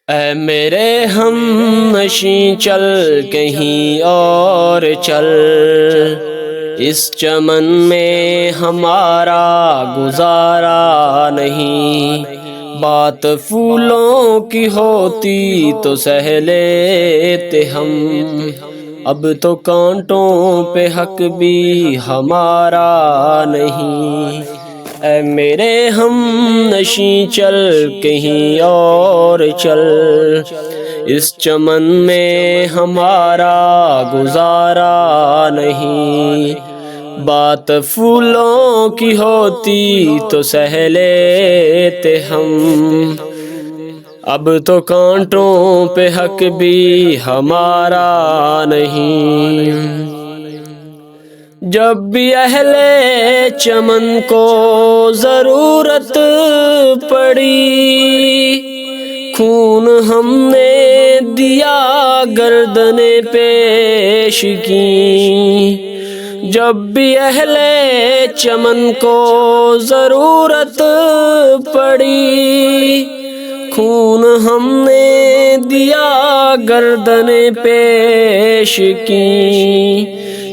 اے میرے ہم نشیں چل کہیں اور چل، اس چمن میں ہمارا گزارا نہیں۔ بات پھولوں کی ہوتی تو سہ لیتے ہم، اب تو کانٹوں پہ حق بھی ہمارا نہیں۔ اے میرے ہم نشیں چل کہیں اور چل، اس چمن میں ہمارا گزارا نہیں۔ بات پھولوں کی ہوتی تو سہ لیتے ہم، اب تو کانٹوں پہ حق بھی ہمارا نہیں۔ جب بھی اہل چمن کو ضرورت پڑی، خون ہم نے دیا گردن پیش کی۔ جب بھی اہل چمن کو ضرورت پڑی، خون ہم نے دیا گردن پیش کی۔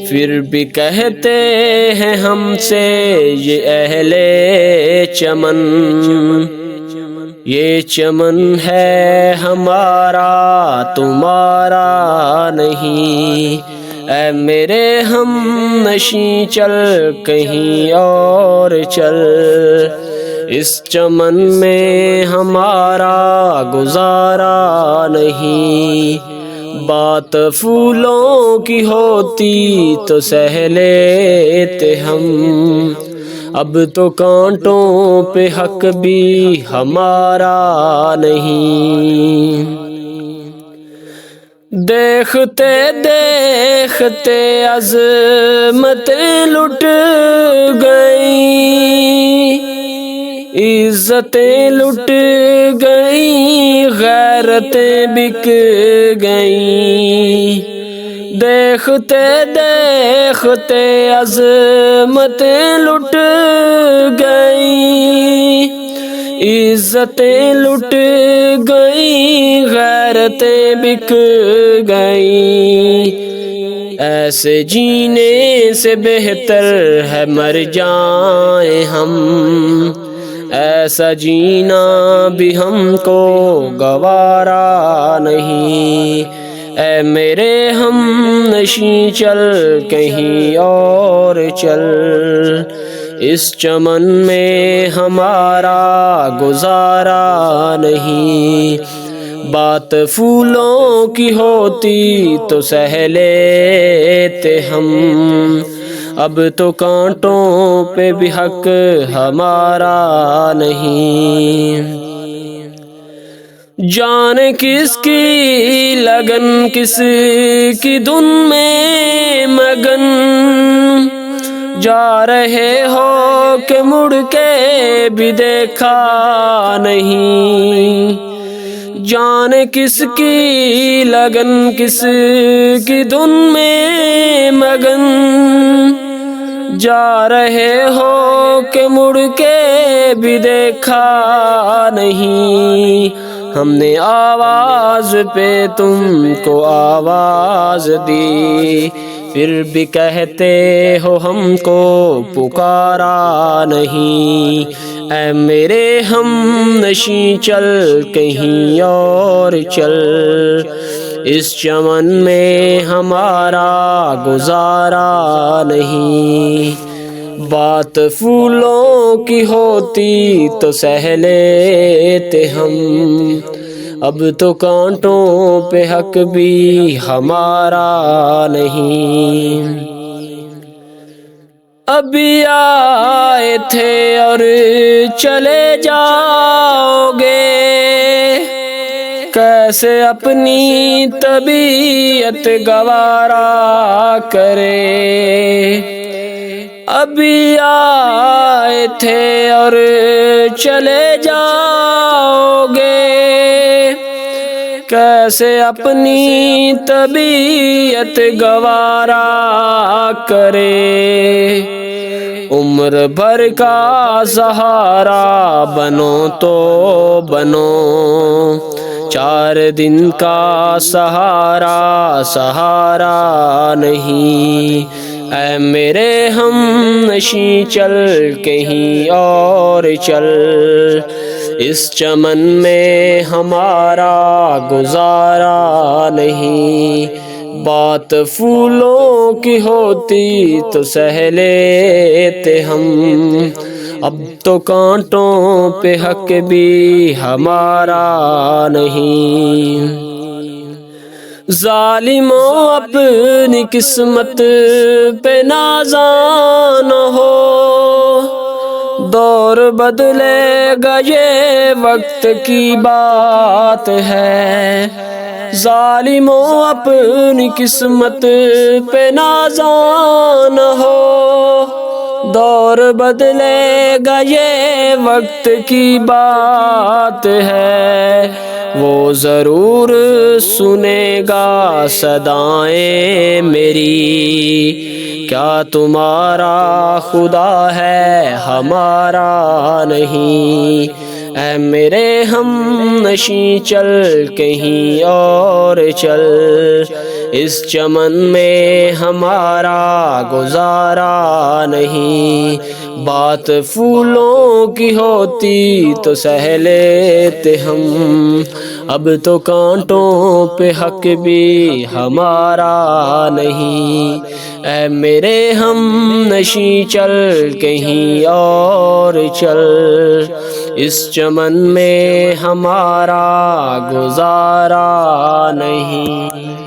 پھر بھی کہتے ہیں ہم سے یہ اہل چمن، یہ چمن ہے ہمارا تمہارا نہیں۔ اے میرے ہم نشیں چل کہیں اور چل، اس چمن میں ہمارا گزارا نہیں۔ بات پھولوں کی ہوتی تو سہ لیتے ہم، اب تو کانٹوں پہ حق بھی ہمارا نہیں۔ دیکھتے دیکھتے عظمتیں لٹ گئیں، عزتیں لٹ گئیں، غیرتیں بک گئیں۔ دیکھتے دیکھتے عظمتیں لٹ گئیں، عزتیں لٹ گئیں، غیرتیں بک گئیں۔ ایسے جینے سے بہتر ہے مر جائیں ہم، ایسا جینا بھی ہم کو گوارا نہیں۔ اے میرے ہم نشیں چل کہیں اور چل، اس چمن میں ہمارا گزارا نہیں۔ بات پھولوں کی ہوتی تو سہ لیتے ہم، اب تو کانٹوں پہ بھی حق ہمارا نہیں۔ جانے کس کی لگن کس کی دھن میں مگن، جا رہے ہو کہ مڑ کے بھی دیکھا نہیں۔ جانے کس کی لگن کس کی دھن میں مگن، جا رہے ہو کہ مڑ کے بھی دیکھا نہیں۔ ہم نے آواز پہ تم کو آواز دی، پھر بھی کہتے ہو ہم کو پکارا نہیں۔ اے میرے ہم نشیں چل کہیں اور چل، اس چمن میں ہمارا گزارا نہیں۔ بات پھولوں کی ہوتی تو سہ لیتے ہم، اب تو کانٹوں پہ حق بھی ہمارا نہیں۔ ابھی آئے تھے اور چلے جاؤ گے، کیسے اپنی طبیعت گوارا کرے۔ ابھی آئے تھے اور چلے جاؤ گے، کیسے اپنی طبیعت گوارا کرے۔ عمر بھر کا سہارا بنو تو بنو، 4 دن کا سہارا سہارا نہیں۔ اے میرے ہم نشیں چل کہیں اور چل، اس چمن میں ہمارا گزارا نہیں۔ بات پھولوں کی ہوتی تو سہ لیتے ہم، اب تو کانٹوں پہ حق بھی ہمارا نہیں۔ ظالموں اپنی قسمت پہ نازاں نہ ہو، دور بدلے گا یہ وقت کی بات ہے۔ ظالموں اپنی قسمت پہ نازاں نہ ہو، دور بدلے گا یہ وقت کی بات ہے۔ وہ ضرور سنے گا صدائیں میری، کیا تمہارا خدا ہے ہمارا نہیں۔ اے میرے ہم نشیں چل کہیں اور چل، اس چمن میں ہمارا گزارا نہیں۔ بات پھولوں کی ہوتی تو سہ لیتے ہم، اب تو کانٹوں پہ حق بھی ہمارا نہیں۔ اے میرے ہم نشیں چل کہیں اور چل، اس چمن میں ہمارا گزارا نہیں۔